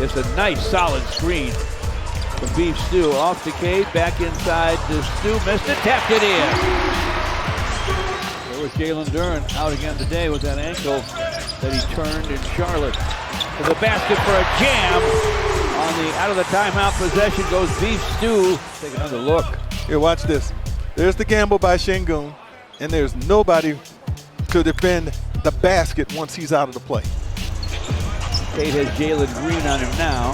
It's a nice solid screen from Beef Stew. Off to Cade, back inside to Stew, missed it, tapped it in. There was 𝗙𝗢𝗟𝗟 out again today with that ankle that he turned in Charlotte. To the basket for a jam. On the out of the timeout possession goes Beef Stew. Take another look. Here, watch this. There's the gamble by Sengun, and there's nobody to defend the basket once he's out of the play. Cade has Jalen Green on him now.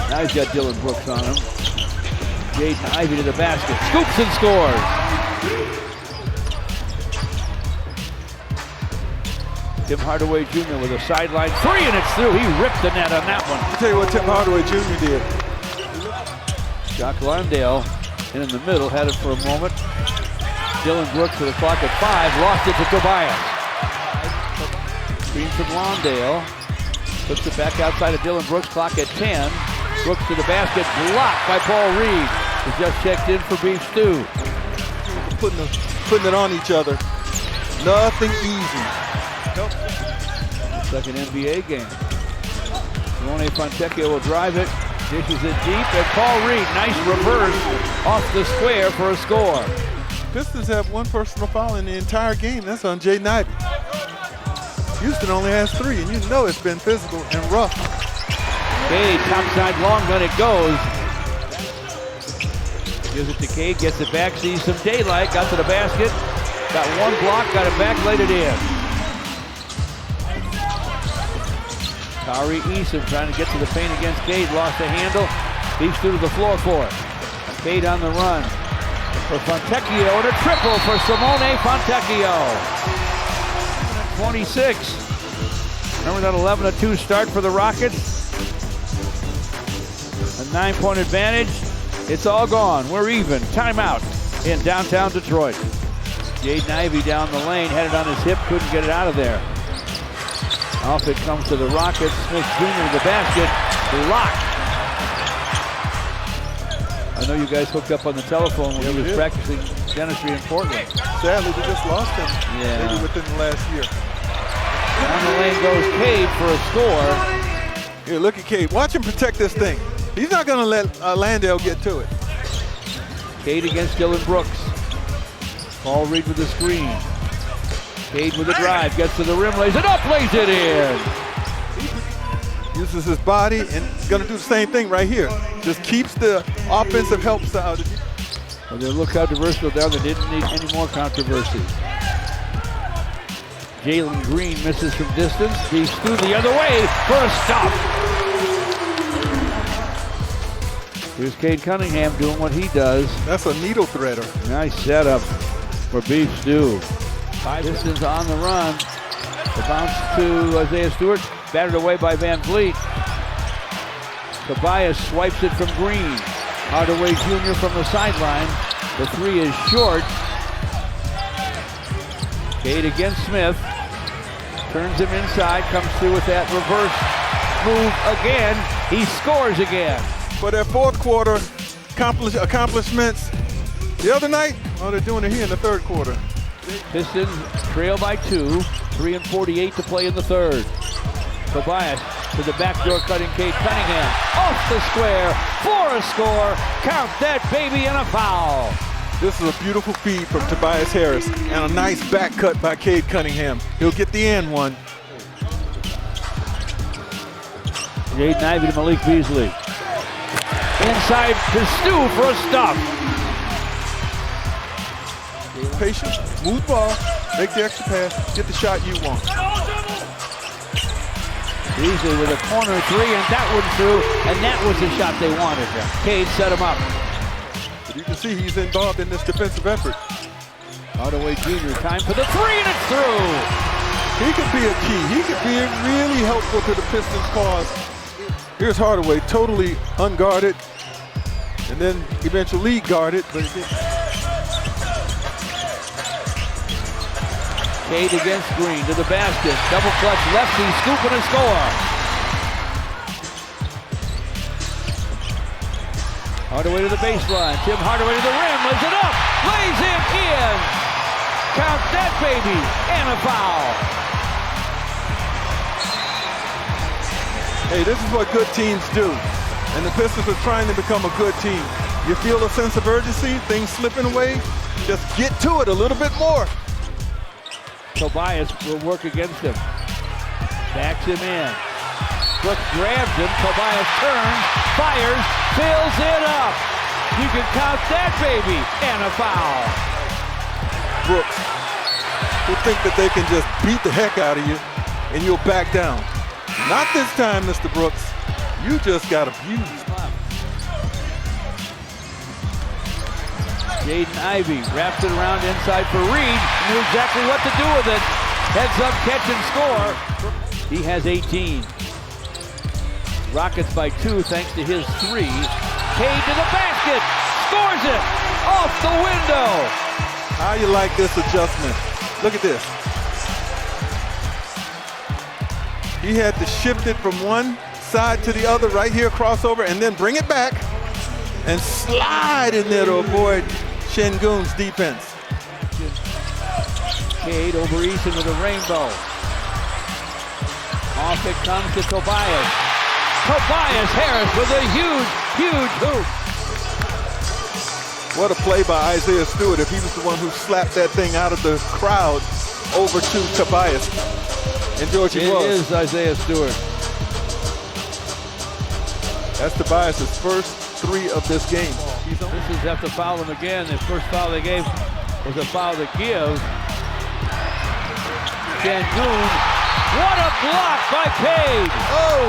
Now he's got Dillon Brooks on him. Jaden Ivey to the basket. Scoops and scores. Tim Hardaway Jr. with a sideline three, and it's through. He ripped the net on that one. I'll tell you what Tim Hardaway Jr. did. Jock Landale in the middle, had it for a moment. Dillon Brooks with the clock at 5, lost it to Tobias. Screen from Landale. Puts it back outside of Dillon Brooks, clock at 10. Brooks to the basket, blocked by Paul Reed. He's just checked in for Beef Stew. Putting it on each other. Nothing easy. Nope. Second NBA game. 𝗙𝗢𝗟𝗟𝗢𝗪 will drive it, dishes it deep, and Paul Reed, nice reverse off the square for a score. Pistons have one personal foul in the entire game. That's on Jaden Ivey. Houston only has 3, and you know it's been physical and rough. Cade, topside long gun it goes. Gives it to Cade, gets it back, sees some daylight, got to the basket, got one block, got it back, laid it in. Tari Eason trying to get to the paint against Cade, lost the handle. Beef Stew to the floor for it. Cade on the run for Fontecchio, and a triple for Simone Fontecchio. 26. Remember that 11-2 start for the Rockets? A 9-point advantage. It's all gone. We're even. Timeout in downtown Detroit. Jaden Ivey down the lane, had it on his hip, couldn't get it out of there. Off it comes to the Rockets. Smith Jr. to the basket. Blocked. I know you guys hooked up on the telephone when he was practicing dentistry in Portland. Sadly, we just lost him. Maybe within the last year. Down the lane goes Cade for a score. Here, look at Cade. Watch him protect this thing. He's not going to let Landale get to it. Cade against Dillon Brooks. Paul Reed with the screen. Cade with the drive, gets to the rim, lays it up, lays it in. Uses his body and going to do the same thing right here. Just keeps the offensive helps out. Well, they look how controversial they are. They didn't need any more controversy. Jalen Green misses from distance. Beef Stew the other way for a stop. Here's Cade Cunningham doing what he does. That's a needle threader. Nice setup for Beef Stew. Pistons on the run. The bounce to Isaiah Stewart. Battered away by Van Vliet. Tobias swipes it from Green. Hardaway Jr. from the sideline. The three is short. Cade against Smith. Turns him inside. Comes through with that reverse move again. He scores again. For their fourth quarter accomplishments the other night, oh, they're doing it here in the third quarter. Pistons trail by 2. 3:48 to play in the third. Tobias to the backdoor cutting Cade Cunningham. Off the square for a score. Count that baby and a foul. This is a beautiful feed from Tobias Harris and a nice back cut by Cade Cunningham. He'll get the and one. Jaden Ivey to Malik Beasley. Inside to Stew for a stop. Patient, smooth ball, make the extra pass, get the shot you want. Beasley with a corner three, and that went through, and that was the shot they wanted. Cade set him up. But you can see he's involved in this defensive effort. Hardaway Jr. time for the three, and it's through. He could be a key. He could be really helpful to the Pistons' cause. Here's Hardaway, totally unguarded, and then eventually guarded, but he didn't. Cade against Green to the basket. Double clutch lefty, scoop and a score. Hardaway to the baseline. Tim Hardaway to the rim, lays it up, lays it in. Count that baby, and a foul. Hey, this is what good teams do. And the Pistons are trying to become a good team. You feel a sense of urgency, things slipping away, just get to it a little bit more. Tobias will work against him. Backs him in. Brooks grabs him. Tobias turns, fires, fills it up. You can count that baby, and a foul. Brooks, who think that they can just beat the heck out of you and you'll back down. Not this time, Mr. Brooks. You just got abused. Jaden Ivey wraps it around inside for Reed. Knew exactly what to do with it. Heads up, catch and score. He has 18. Rockets by 2 thanks to his 3. Cade to the basket. Scores it off the window. How you like this adjustment? Look at this. He had to shift it from one side to the other right here, crossover, and then bring it back and slide in there to avoid Sengun's defense. Cade over East into the rainbow. Off it comes to Tobias. Tobias Harris with a huge hoop. What a play by Isaiah Stewart if he was the one who slapped that thing out of the crowd over to Tobias. And George, he was. It is Isaiah Stewart. That's Tobias' first 3 of this game. This is have to foul him again. The first foul they gave was a foul to give. Sengun, what a block by Cade. Oh,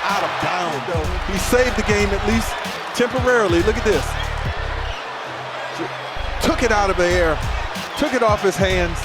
out of bounds. He saved the game at least temporarily. Look at this. Took it out of the air, took it off his hands,